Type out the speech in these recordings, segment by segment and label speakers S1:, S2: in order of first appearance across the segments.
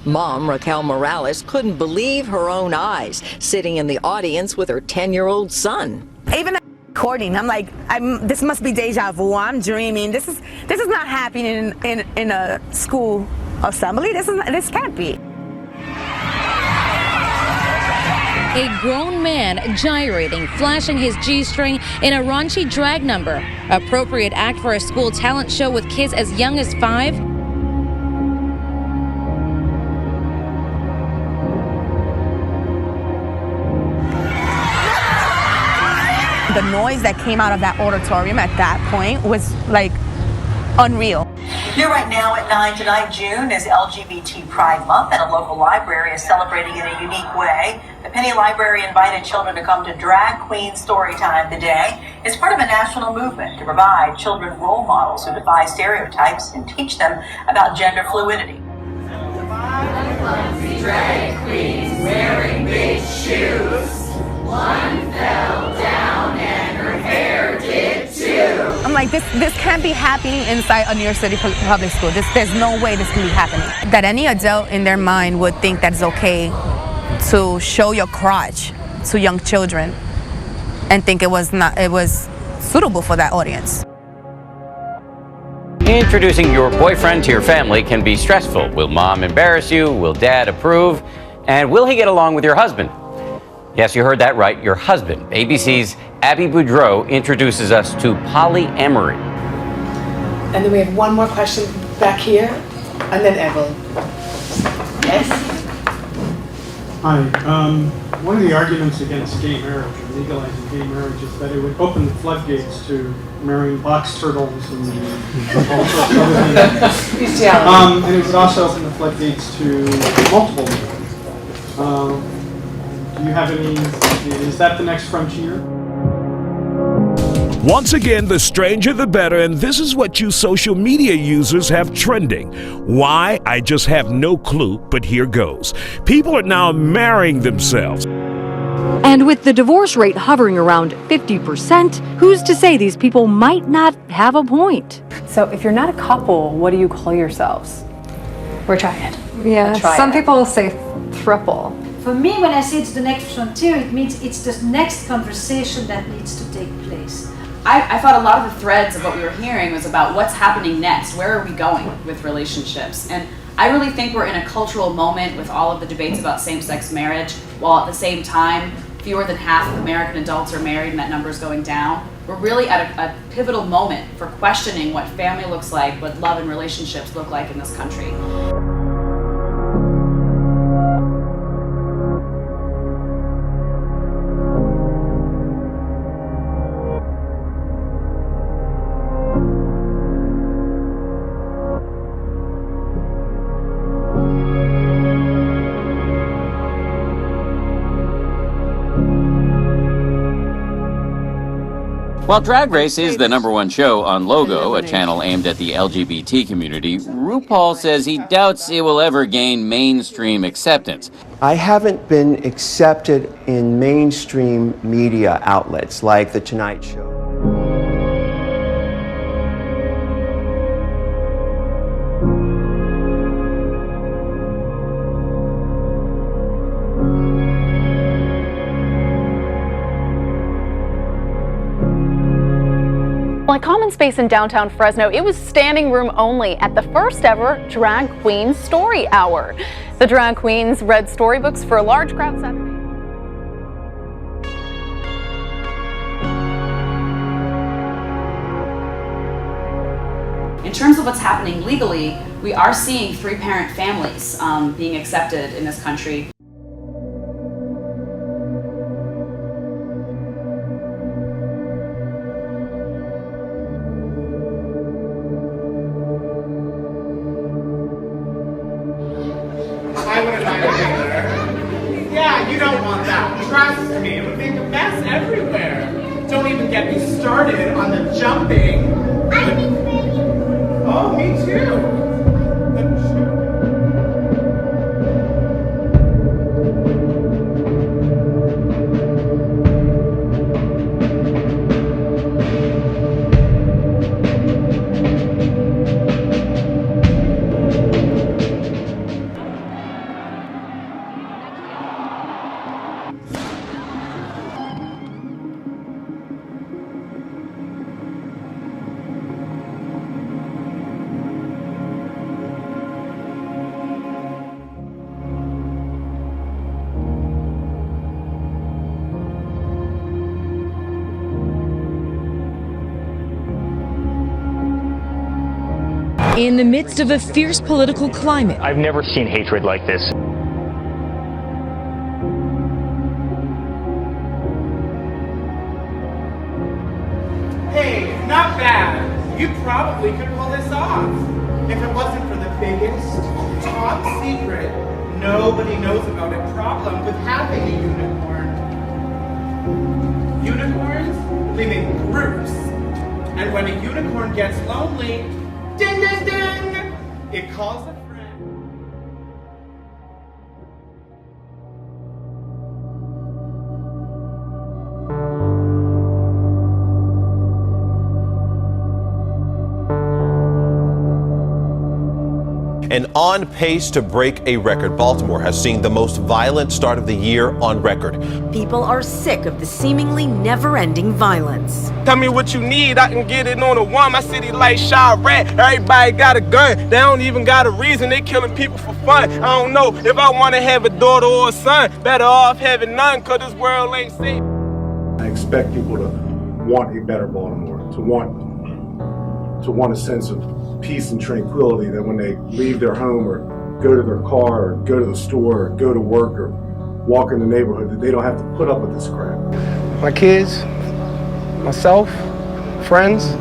S1: Mom Raquel Morales couldn't believe her own eyes, sitting in the audience with her 10-year-old son.
S2: Even recording, I'm like, this must be deja vu. I'm dreaming. This is not happening in a school assembly. This can't be.
S3: A grown man gyrating, flashing his G-string in a raunchy drag number. Appropriate act for a school talent show with kids as young as 5?
S2: The noise that came out of that auditorium at that point was like unreal.
S4: Here right now at 9 tonight, June is LGBT Pride Month, and a local library is celebrating in a unique way. The Penny Library invited children to come to Drag Queen Storytime today. It's part of a national movement to provide children role models who defy stereotypes and teach them about gender fluidity.
S5: Drag queens wearing big shoes. One fell down and her hair did too.
S2: I'm like, this can't be happening inside a New York City public school. There's no way this can be happening. That any adult in their mind would think that it's okay to show your crotch to young children and think it was suitable for that audience.
S6: Introducing your boyfriend to your family can be stressful. Will mom embarrass you? Will dad approve? And will he get along with your husband? Yes, you heard that right, your husband. ABC's Abby Boudreau introduces us to polyamory.
S7: And then we have one more question back here, and then Evelyn. Yes?
S8: Hi. One of the arguments against gay marriage, or legalizing gay marriage, is that it would open the floodgates to marrying box turtles and all sorts of other things. And it would also open the floodgates to multiple marriages. Do you have any, is that the next frontier?
S9: Once again, the stranger the better, and this is what you social media users have trending. Why? I just have no clue, but here goes. People are now marrying themselves.
S10: And with the divorce rate hovering around 50%, who's to say these people might not have a point?
S11: So if you're not a couple, what do you call yourselves?
S12: We're trying.
S11: Yeah, some people will say thruple.
S12: For me, when I say it's the next frontier, it means it's the next conversation that needs to take place.
S13: I thought a lot of the threads of what we were hearing was about what's happening next. Where are we going with relationships? And I really think we're in a cultural moment with all of the debates about same-sex marriage, while at the same time, fewer than half of American adults are married and that number is going down. We're really at a pivotal moment for questioning what family looks like, what love and relationships look like in this country.
S6: While Drag Race is the #1 show on Logo, a channel aimed at the LGBT community, RuPaul says he doubts it will ever gain mainstream acceptance.
S14: I haven't been accepted in mainstream media outlets like The Tonight Show.
S15: Well, at Common Space in downtown Fresno, it was standing room only at the first ever Drag Queen Story Hour. The drag queens read storybooks for a large crowd Saturday.
S13: In terms of what's happening legally, we are seeing 3-parent families being accepted in this country.
S16: Yeah, you don't want that. Trust me, it would make a mess everywhere. Don't even get me started on the jumping. Oh, me too.
S3: In the midst of a fierce political climate,
S17: I've never seen hatred like this.
S16: Hey, not bad. You probably could pull this off. If it wasn't for the biggest, top secret, nobody knows about it problem with having a unicorn. Unicorns live in groups. And when a unicorn gets lonely, ding, ding, ding, it calls a friend.
S18: And on pace to break a record, Baltimore has seen the most violent start of the year on record.
S19: People are sick of the seemingly never-ending violence.
S20: Tell me what you need, I can get it on the one. My city like Chirac, everybody got a gun. They don't even got a reason, they killing people for fun. I don't know if I want to have a daughter or a son. Better off having none, cause this world ain't safe.
S21: I expect people to want a better Baltimore, to want a sense of peace and tranquility, that when they leave their home or go to their car or go to the store or go to work or walk in the neighborhood, that they don't have to put up with this crap.
S22: My kids, myself, friends,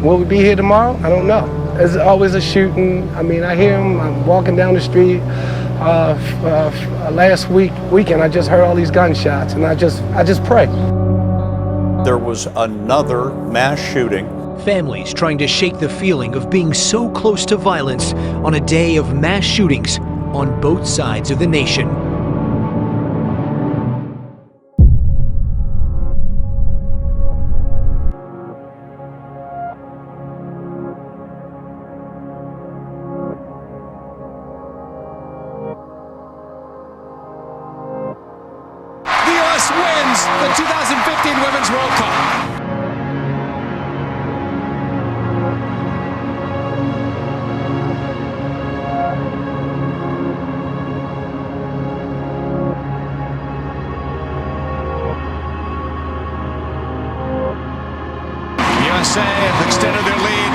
S22: will we be here tomorrow? I don't know. There's always a shooting. I mean, I hear them. I'm walking down the street. Last weekend, I just heard all these gunshots, and I just pray.
S23: There was another mass shooting.
S24: Families trying to shake the feeling of being so close to violence on a day of mass shootings on both sides of the nation.
S25: The US wins the 2015 Women's World Cup. USA have extended their lead.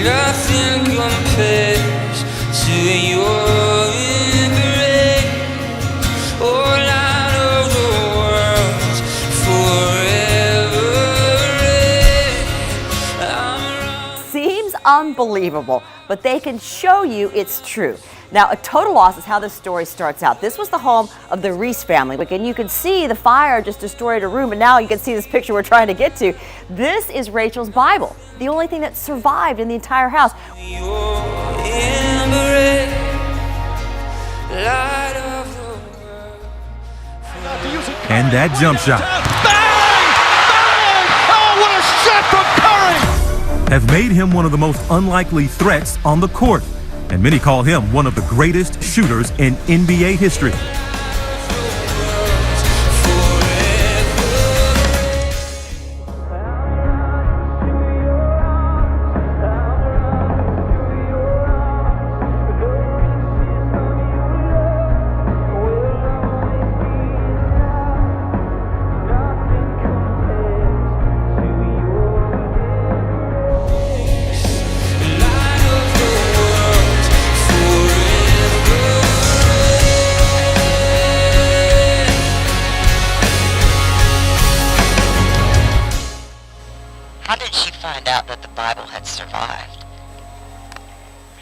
S26: Nothing compares to your embrace. All out of the world forever.
S27: Seems unbelievable, but they can show you it's true. Now, a total loss is how this story starts out. This was the home of the Reese family, and you can see the fire just destroyed a room, and now you can see this picture we're trying to get to. This is Rachel's Bible, the only thing that survived in the entire house.
S28: And that jump shot.
S25: Oh, what a shot from Curry!
S28: Has made him one of the most unlikely threats on the court. And many call him one of the greatest shooters in NBA history.
S29: How did she find out that the Bible had survived?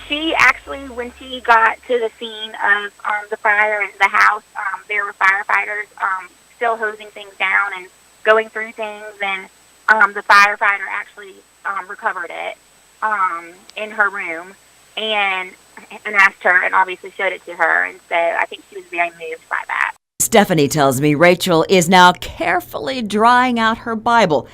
S30: She actually, when she got to the scene of the fire in the house, there were firefighters still hosing things down and going through things, and the firefighter actually recovered it in her room and asked her and obviously showed it to her, and so I think she was very moved by that.
S19: Stephanie tells me Rachel is now carefully drying out her Bible.